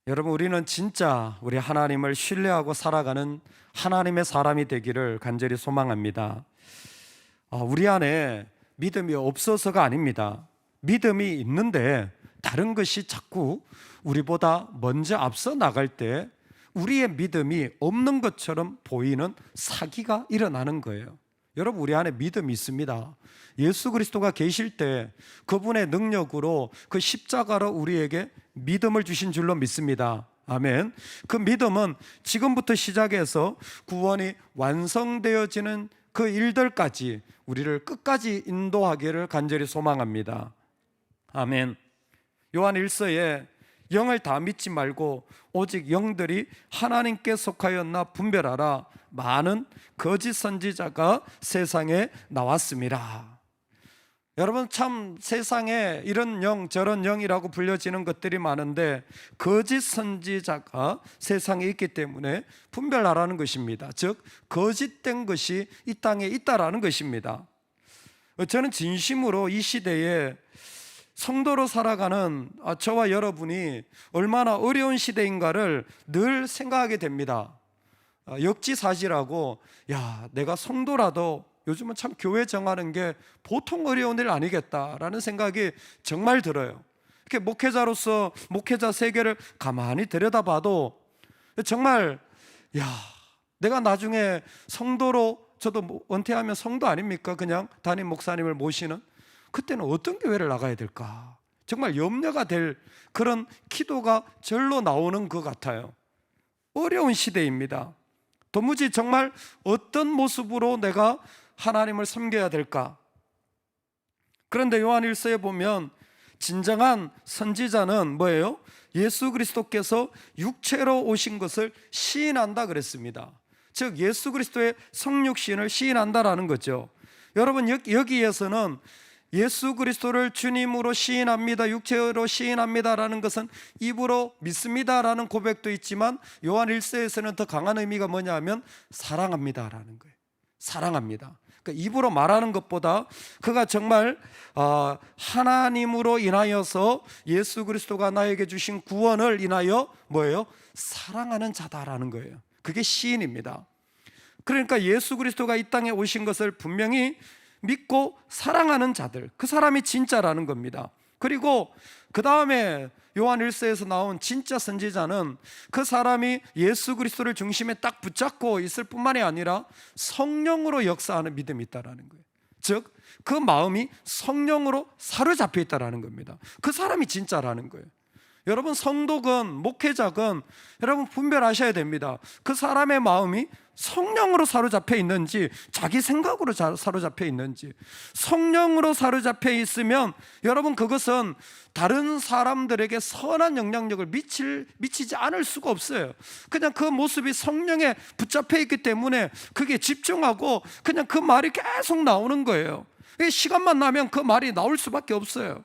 여러분, 우리는 진짜 우리 하나님을 신뢰하고 살아가는 하나님의 사람이 되기를 간절히 소망합니다. 우리 안에 믿음이 없어서가 아닙니다. 믿음이 있는데 다른 것이 자꾸 우리보다 먼저 앞서 나갈 때 우리의 믿음이 없는 것처럼 보이는 사기가 일어나는 거예요. 여러분, 우리 안에 믿음이 있습니다. 예수 그리스도가 계실 때 그분의 능력으로 그 십자가로 우리에게 믿음을 주신 줄로 믿습니다. 아멘. 그 믿음은 지금부터 시작해서 구원이 완성되어지는 그 일들까지 우리를 끝까지 인도하기를 간절히 소망합니다. 아멘. 요한 1서에 영을 다 믿지 말고 오직 영들이 하나님께 속하였나 분별하라. 많은 거짓 선지자가 세상에 나왔습니다. 여러분, 참 세상에 이런 영 저런 영이라고 불려지는 것들이 많은데 거짓 선지자가 세상에 있기 때문에 분별하라는 것입니다. 즉 거짓된 것이 이 땅에 있다라는 것입니다. 저는 진심으로 이 시대에 성도로 살아가는 저와 여러분이 얼마나 어려운 시대인가를 늘 생각하게 됩니다. 역지사지라고, 내가 성도라도 요즘은 참 교회 정하는 게 보통 어려운 일 아니겠다라는 생각이 정말 들어요. 이렇게 목회자로서 목회자 세계를 가만히 들여다봐도 정말 내가 나중에 성도로, 저도 은퇴하면 성도 아닙니까? 그냥 담임 목사님을 모시는, 그때는 어떤 교회를 나가야 될까? 정말 염려가 될 그런 기도가 절로 나오는 것 같아요. 어려운 시대입니다. 도무지 정말 어떤 모습으로 내가 하나님을 섬겨야 될까? 그런데 요한 1서에 보면 진정한 선지자는 뭐예요? 예수 그리스도께서 육체로 오신 것을 시인한다 그랬습니다. 즉 예수 그리스도의 성육신을 시인한다라는 거죠. 여러분, 여기에서는 예수 그리스도를 주님으로 시인합니다, 육체로 시인합니다라는 것은 입으로 믿습니다라는 고백도 있지만 요한 1서에서는 더 강한 의미가 뭐냐 하면 사랑합니다라는 거예요. 사랑합니다. 그러니까 입으로 말하는 것보다 그가 정말 하나님으로 인하여서 예수 그리스도가 나에게 주신 구원을 인하여 뭐예요? 사랑하는 자다라는 거예요. 그게 시인입니다. 그러니까 예수 그리스도가 이 땅에 오신 것을 분명히 믿고 사랑하는 자들, 그 사람이 진짜라는 겁니다. 그리고 그 다음에 요한 1서에서 나온 진짜 선지자는 그 사람이 예수 그리스도를 중심에 딱 붙잡고 있을 뿐만이 아니라 성령으로 역사하는 믿음이 있다는 거예요. 즉 그 마음이 성령으로 사로잡혀 있다는 겁니다. 그 사람이 진짜라는 거예요. 여러분, 성도건 목회자건 여러분 분별하셔야 됩니다. 그 사람의 마음이 성령으로 사로잡혀 있는지 자기 생각으로 사로잡혀 있는지. 성령으로 사로잡혀 있으면 여러분 그것은 다른 사람들에게 선한 영향력을 미치지 않을 수가 없어요. 그냥 그 모습이 성령에 붙잡혀 있기 때문에 그게 집중하고 그냥 그 말이 계속 나오는 거예요. 시간만 나면 그 말이 나올 수밖에 없어요.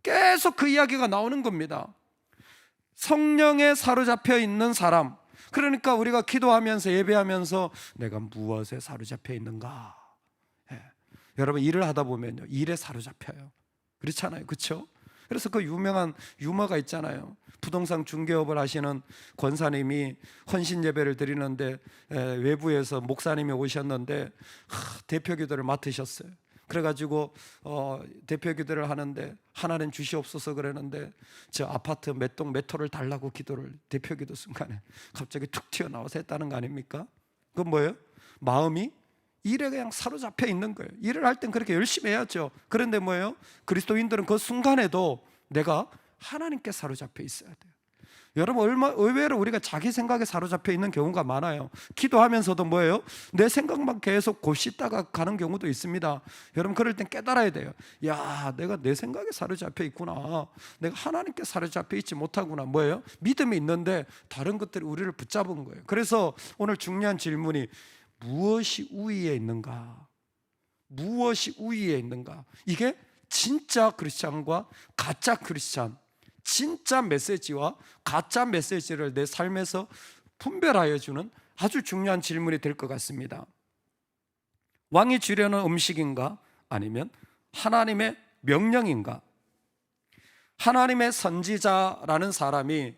계속 그 이야기가 나오는 겁니다. 성령에 사로잡혀 있는 사람, 그러니까 우리가 기도하면서 예배하면서 내가 무엇에 사로잡혀 있는가? 여러분, 일을 하다 보면요, 일에 사로잡혀요. 그렇잖아요, 그렇죠? 그래서 그 유명한 유머가 있잖아요. 부동산 중개업을 하시는 권사님이 헌신 예배를 드리는데 외부에서 목사님이 오셨는데 대표 기도를 맡으셨어요. 그래가지고 대표 기도를 하는데 하나는 주시옵소서 그러는데 저 아파트 몇 동 몇 호를 달라고 기도를 대표 기도 순간에 갑자기 툭 튀어나와서 했다는 거 아닙니까? 그건 뭐예요? 마음이 일에 그냥 사로잡혀 있는 거예요. 일을 할 땐 그렇게 열심히 해야죠. 그런데 뭐예요? 그리스도인들은 그 순간에도 내가 하나님께 사로잡혀 있어야 돼요. 여러분, 의외로 우리가 자기 생각에 사로잡혀 있는 경우가 많아요. 기도하면서도 뭐예요? 내 생각만 계속 곱씹다가 가는 경우도 있습니다. 여러분, 그럴 땐 깨달아야 돼요. 내가 내 생각에 사로잡혀 있구나. 내가 하나님께 사로잡혀 있지 못하구나. 뭐예요? 믿음이 있는데 다른 것들이 우리를 붙잡은 거예요. 그래서 오늘 중요한 질문이 무엇이 우위에 있는가? 무엇이 우위에 있는가? 이게 진짜 크리스찬과 가짜 크리스찬, 진짜 메시지와 가짜 메시지를 내 삶에서 분별하여 주는 아주 중요한 질문이 될 것 같습니다. 왕이 주려는 음식인가? 아니면 하나님의 명령인가? 하나님의 선지자라는 사람이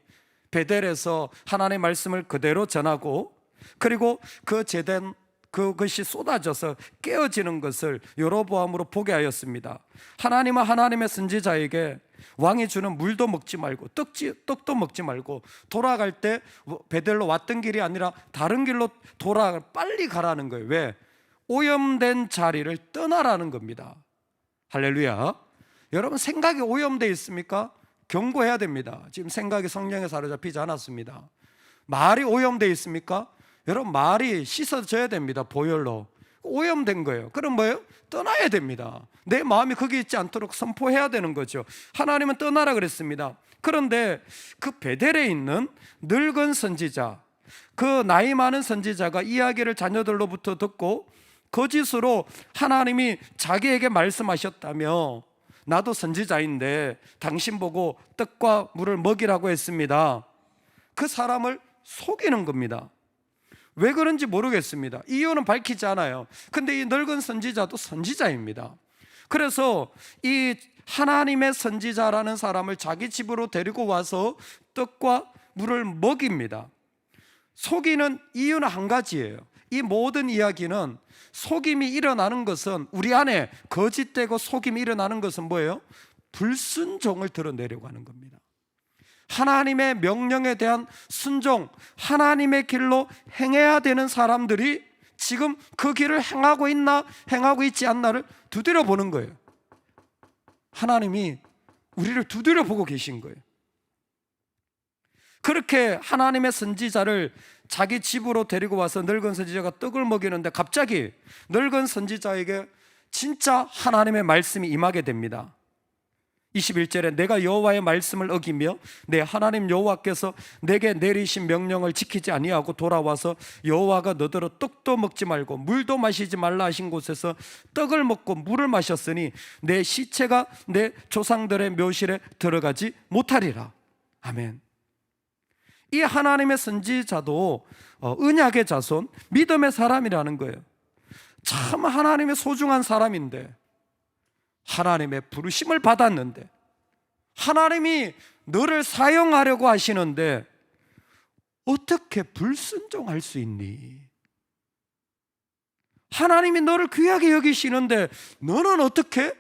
베델에서 하나님의 말씀을 그대로 전하고, 그리고 그 제된 그것이 쏟아져서 깨어지는 것을 여로보암으로 보게 하였습니다. 하나님은 하나님의 선지자에게 왕이 주는 물도 먹지 말고 떡도 먹지 말고 돌아갈 때 베델로 왔던 길이 아니라 다른 길로 빨리 가라는 거예요. 왜? 오염된 자리를 떠나라는 겁니다. 할렐루야. 여러분, 생각이 오염되어 있습니까? 경고해야 됩니다. 지금 생각이 성령에 사로잡히지 않았습니다. 말이 오염되어 있습니까? 여러분, 말이 씻어져야 됩니다. 보혈로. 오염된 거예요. 그럼 뭐예요? 떠나야 됩니다. 내 마음이 거기 있지 않도록 선포해야 되는 거죠. 하나님은 떠나라 그랬습니다. 그런데 그 베델에 있는 늙은 선지자, 그 나이 많은 선지자가 이야기를 자녀들로부터 듣고 거짓으로 하나님이 자기에게 말씀하셨다며, 나도 선지자인데 당신 보고 떡과 물을 먹이라고 했습니다. 그 사람을 속이는 겁니다. 왜 그런지 모르겠습니다. 이유는 밝히지 않아요. 근데 이 늙은 선지자도 선지자입니다. 그래서 이 하나님의 선지자라는 사람을 자기 집으로 데리고 와서 떡과 물을 먹입니다. 속이는 이유는 한 가지예요. 이 모든 이야기는 속임이 일어나는 것은, 우리 안에 거짓되고 속임이 일어나는 것은 뭐예요? 불순종을 드러내려고 하는 겁니다. 하나님의 명령에 대한 순종, 하나님의 길로 행해야 되는 사람들이 지금 그 길을 행하고 있나 행하고 있지 않나를 두드려 보는 거예요. 하나님이 우리를 두드려 보고 계신 거예요. 그렇게 하나님의 선지자를 자기 집으로 데리고 와서 늙은 선지자가 떡을 먹이는데 갑자기 늙은 선지자에게 진짜 하나님의 말씀이 임하게 됩니다. 21절에 내가 여호와의 말씀을 어기며 내 하나님 여호와께서 내게 내리신 명령을 지키지 아니하고 돌아와서 여호와가 너더러 떡도 먹지 말고 물도 마시지 말라 하신 곳에서 떡을 먹고 물을 마셨으니 내 시체가 내 조상들의 묘실에 들어가지 못하리라. 아멘. 이 하나님의 선지자도 언약의 자손, 믿음의 사람이라는 거예요. 참 하나님의 소중한 사람인데, 하나님의 부르심을 받았는데, 하나님이 너를 사용하려고 하시는데 어떻게 불순종할 수 있니? 하나님이 너를 귀하게 여기시는데 너는 어떻게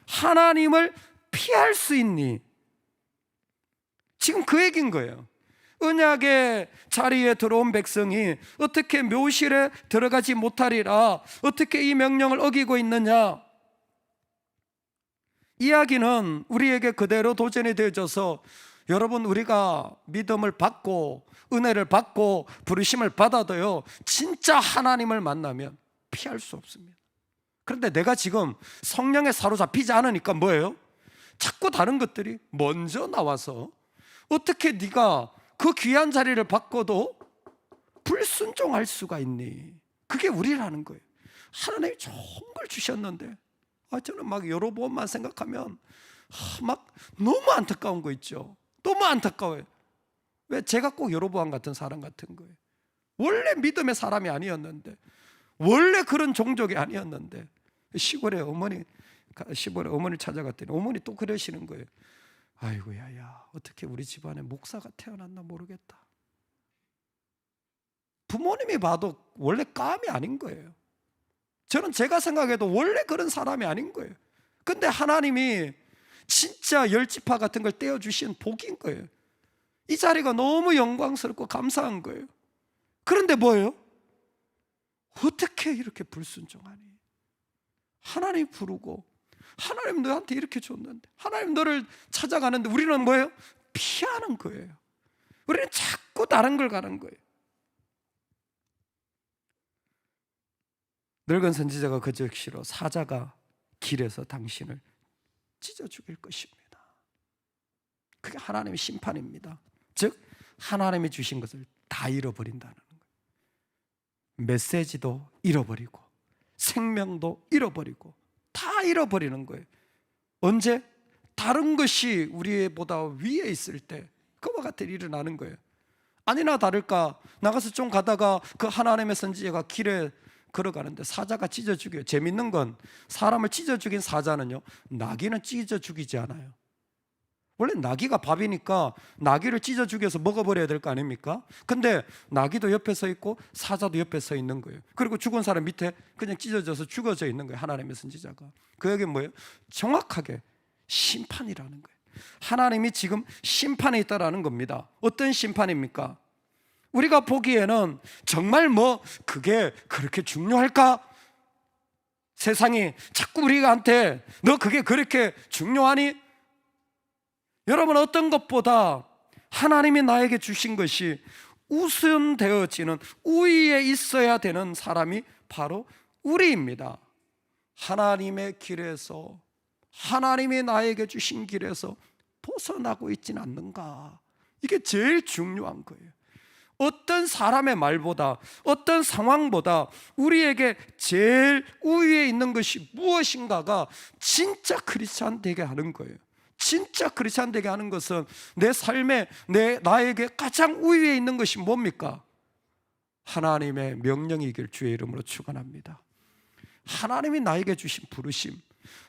하나님을 피할 수 있니? 지금 그 얘기인 거예요. 언약의 자리에 들어온 백성이 어떻게 묘실에 들어가지 못하리라, 어떻게 이 명령을 어기고 있느냐? 이야기는 우리에게 그대로 도전이 되어져서, 여러분, 우리가 믿음을 받고 은혜를 받고 부르심을 받아도요, 진짜 하나님을 만나면 피할 수 없습니다. 그런데 내가 지금 성령에 사로잡히지 않으니까 뭐예요? 자꾸 다른 것들이 먼저 나와서 어떻게 네가 그 귀한 자리를 받고도 불순종할 수가 있니? 그게 우리라는 거예요. 하나님이 좋은 걸 주셨는데, 저는 막 여러 번만 생각하면 막 너무 안타까운 거 있죠. 너무 안타까워요. 왜? 제가 꼭 여로보암 같은 사람 같은 거예요. 원래 믿음의 사람이 아니었는데, 원래 그런 종족이 아니었는데, 시골에 어머니 찾아갔더니 어머니 또 그러시는 거예요. 아이고야, 야, 어떻게 우리 집안에 목사가 태어났나 모르겠다. 부모님이 봐도 원래 감이 아닌 거예요. 저는 제가 생각해도 원래 그런 사람이 아닌 거예요. 근데 하나님이 진짜 열지파 같은 걸 떼어주신 복인 거예요. 이 자리가 너무 영광스럽고 감사한 거예요. 그런데 뭐예요? 어떻게 이렇게 불순종하니? 하나님 부르고 하나님 너한테 이렇게 줬는데, 하나님 너를 찾아가는데 우리는 뭐예요? 피하는 거예요. 우리는 자꾸 다른 걸 가는 거예요. 늙은 선지자가 그 즉시로 사자가 길에서 당신을 찢어 죽일 것입니다. 그게 하나님의 심판입니다. 즉 하나님이 주신 것을 다 잃어버린다는 거예요. 메시지도 잃어버리고 생명도 잃어버리고 다 잃어버리는 거예요. 언제? 다른 것이 우리보다 위에 있을 때 그와 같은 일이 일어나는 거예요. 아니나 다를까 나가서 좀 가다가 그 하나님의 선지자가 길에 걸어가는데 사자가 찢어 죽여요. 재밌는 건 사람을 찢어 죽인 사자는요, 나귀는 찢어 죽이지 않아요. 원래 나귀가 밥이니까 나귀를 찢어 죽여서 먹어버려야 될 거 아닙니까? 근데 나귀도 옆에 서 있고 사자도 옆에 서 있는 거예요. 그리고 죽은 사람 밑에 그냥 찢어져서 죽어져 있는 거예요. 하나님의 선지자가. 그 얘기는 뭐예요? 정확하게 심판이라는 거예요. 하나님이 지금 심판에 있다라는 겁니다. 어떤 심판입니까? 우리가 보기에는 정말 그게 그렇게 중요할까? 세상이 자꾸 우리한테 너 그게 그렇게 중요하니? 여러분, 어떤 것보다 하나님이 나에게 주신 것이 우선되어지는 우위에 있어야 되는 사람이 바로 우리입니다. 하나님의 길에서, 하나님이 나에게 주신 길에서 벗어나고 있지는 않는가? 이게 제일 중요한 거예요. 어떤 사람의 말보다, 어떤 상황보다 우리에게 제일 우위에 있는 것이 무엇인가가 진짜 크리스찬 되게 하는 거예요. 진짜 크리스찬 되게 하는 것은 내 삶에 나에게 가장 우위에 있는 것이 뭡니까? 하나님의 명령이길 주의 이름으로 축원합니다. 하나님이 나에게 주신 부르심,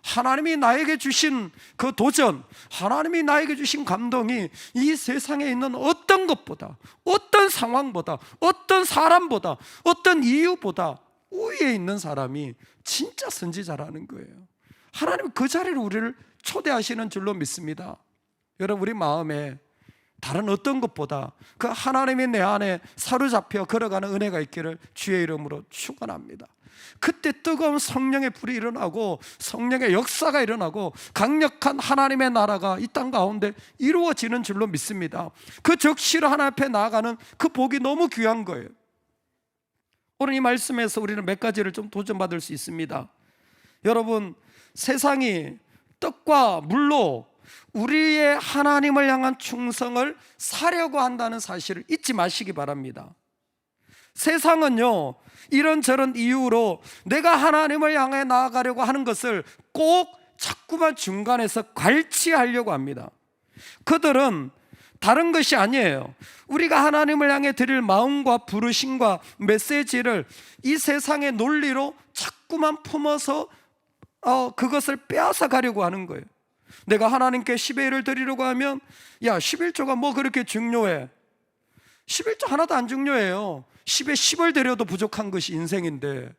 하나님이 나에게 주신 그 도전, 하나님이 나에게 주신 감동이 이 세상에 있는 어떤 것보다, 어떤 상황보다, 어떤 사람보다, 어떤 이유보다 우위에 있는 사람이 진짜 선지자라는 거예요. 하나님은 그 자리로 우리를 초대하시는 줄로 믿습니다. 여러분, 우리 마음에 다른 어떤 것보다 그 하나님이 내 안에 사로잡혀 걸어가는 은혜가 있기를 주의 이름으로 축원합니다. 그때 뜨거운 성령의 불이 일어나고 성령의 역사가 일어나고 강력한 하나님의 나라가 이 땅 가운데 이루어지는 줄로 믿습니다. 그 적시로 하나님 앞에 나아가는 그 복이 너무 귀한 거예요. 오늘 이 말씀에서 우리는 몇 가지를 좀 도전받을 수 있습니다. 여러분, 세상이 떡과 물로 우리의 하나님을 향한 충성을 사려고 한다는 사실을 잊지 마시기 바랍니다. 세상은요, 이런저런 이유로 내가 하나님을 향해 나아가려고 하는 것을 꼭 자꾸만 중간에서 갈취하려고 합니다. 그들은 다른 것이 아니에요. 우리가 하나님을 향해 드릴 마음과 부르심과 메시지를 이 세상의 논리로 자꾸만 품어서 그것을 빼앗아 가려고 하는 거예요. 내가 하나님께 10의 1을 드리려고 하면, 야, 11조가 뭐 그렇게 중요해? 11조 하나도 안 중요해요. 10에 10을 드려도 부족한 것이 인생인데,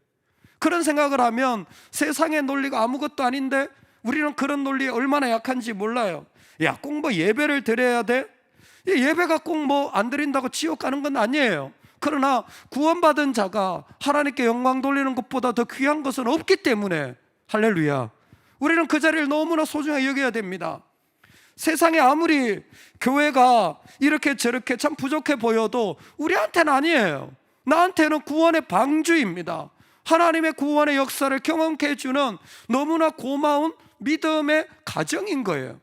그런 생각을 하면 세상의 논리가 아무것도 아닌데 우리는 그런 논리에 얼마나 약한지 몰라요. 야, 꼭 뭐 예배를 드려야 돼? 예배가 꼭 뭐 안 드린다고 지옥 가는 건 아니에요. 그러나 구원받은 자가 하나님께 영광 돌리는 것보다 더 귀한 것은 없기 때문에, 할렐루야, 우리는 그 자리를 너무나 소중하게 여겨야 됩니다. 세상에 아무리 교회가 이렇게 저렇게 참 부족해 보여도 우리한테는 아니에요. 나한테는 구원의 방주입니다. 하나님의 구원의 역사를 경험케 해주는 너무나 고마운 믿음의 가정인 거예요.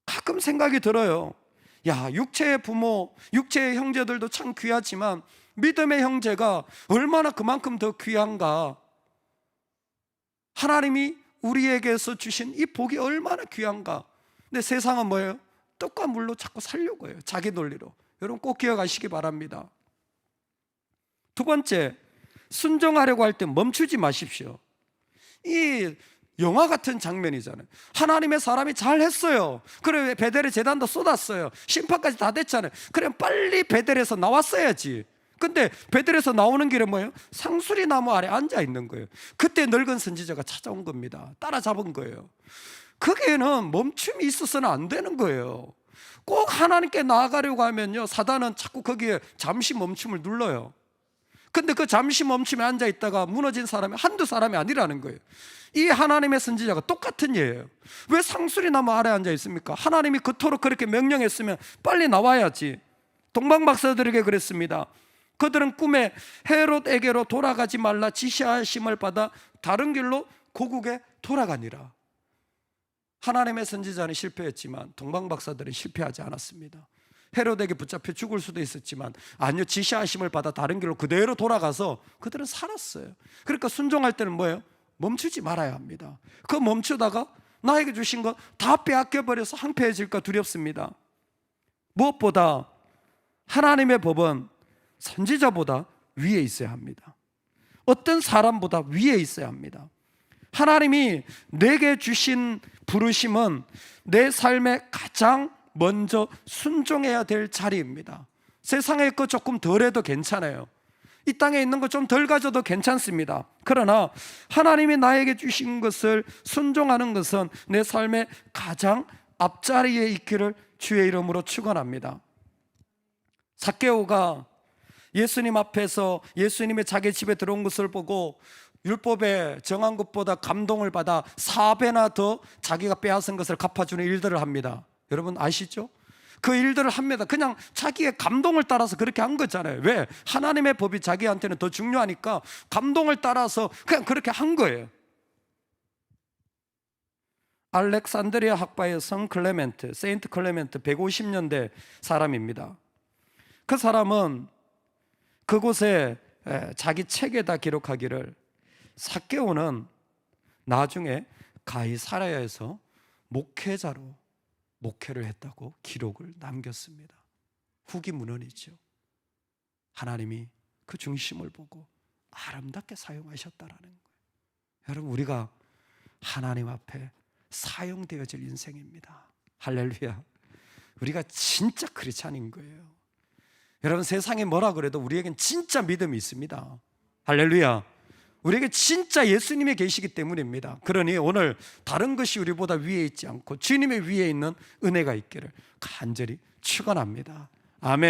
가끔 생각이 들어요. 야, 육체의 부모, 육체의 형제들도 참 귀하지만 믿음의 형제가 얼마나 그만큼 더 귀한가. 하나님이 우리에게서 주신 이 복이 얼마나 귀한가. 근데 세상은 뭐예요? 떡과 물로 자꾸 살려고 해요. 자기 논리로. 여러분 꼭 기억하시기 바랍니다. 두 번째, 순종하려고 할 때 멈추지 마십시오. 이 영화 같은 장면이잖아요. 하나님의 사람이 잘했어요. 그래, 베델에 제단도 쏟았어요. 심판까지 다 됐잖아요. 그래, 빨리 베델에서 나왔어야지. 근데 베델에서 나오는 길에 뭐예요? 상수리 나무 아래 앉아 있는 거예요. 그때 늙은 선지자가 찾아온 겁니다. 따라잡은 거예요. 거기에는 멈춤이 있어서는 안 되는 거예요. 꼭 하나님께 나아가려고 하면요, 사단은 자꾸 거기에 잠시 멈춤을 눌러요. 근데 그 잠시 멈춤에 앉아 있다가 무너진 사람이 한두 사람이 아니라는 거예요. 이 하나님의 선지자가 똑같은 예예요. 왜 상수리 나무 아래 앉아 있습니까? 하나님이 그토록 그렇게 명령했으면 빨리 나와야지. 동방 박사들에게 그랬습니다. 그들은 꿈에 헤롯에게로 돌아가지 말라 지시하심을 받아 다른 길로 고국에 돌아가니라. 하나님의 선지자는 실패했지만 동방 박사들은 실패하지 않았습니다. 헤롯에게 붙잡혀 죽을 수도 있었지만 아니요, 지시하심을 받아 다른 길로 그대로 돌아가서 그들은 살았어요. 그러니까 순종할 때는 뭐예요? 멈추지 말아야 합니다. 그 멈추다가 나에게 주신 것 다 빼앗겨버려서 황폐해질까 두렵습니다. 무엇보다 하나님의 법은 선지자보다 위에 있어야 합니다. 어떤 사람보다 위에 있어야 합니다. 하나님이 내게 주신 부르심은 내 삶에 가장 먼저 순종해야 될 자리입니다. 세상에 거 조금 덜해도 괜찮아요. 이 땅에 있는 거 좀 덜 가져도 괜찮습니다. 그러나 하나님이 나에게 주신 것을 순종하는 것은 내 삶의 가장 앞자리에 있기를 주의 이름으로 축원합니다. 삭개오가 예수님 앞에서 예수님의 자기 집에 들어온 것을 보고 율법에 정한 것보다 감동을 받아 4배나 더 자기가 빼앗은 것을 갚아주는 일들을 합니다. 여러분 아시죠? 그 일들을 합니다. 그냥 자기의 감동을 따라서 그렇게 한 거잖아요. 왜? 하나님의 법이 자기한테는 더 중요하니까 감동을 따라서 그냥 그렇게 한 거예요. 알렉산드리아 학파의 성 클레멘트, 세인트 클레멘트 150년대 사람입니다. 그 사람은 그곳에 자기 책에다 기록하기를 삭개오는 나중에 가이사랴에서 목회자로 목회를 했다고 기록을 남겼습니다. 후기 문헌이죠. 하나님이 그 중심을 보고 아름답게 사용하셨다라는 거예요. 여러분, 우리가 하나님 앞에 사용되어질 인생입니다. 할렐루야. 우리가 진짜 크리스찬인 거예요. 여러분, 세상에 뭐라 그래도 우리에겐 진짜 믿음이 있습니다. 할렐루야. 우리에게 진짜 예수님이 계시기 때문입니다. 그러니 오늘 다른 것이 우리보다 위에 있지 않고 주님의 위에 있는 은혜가 있기를 간절히 축원합니다. 아멘.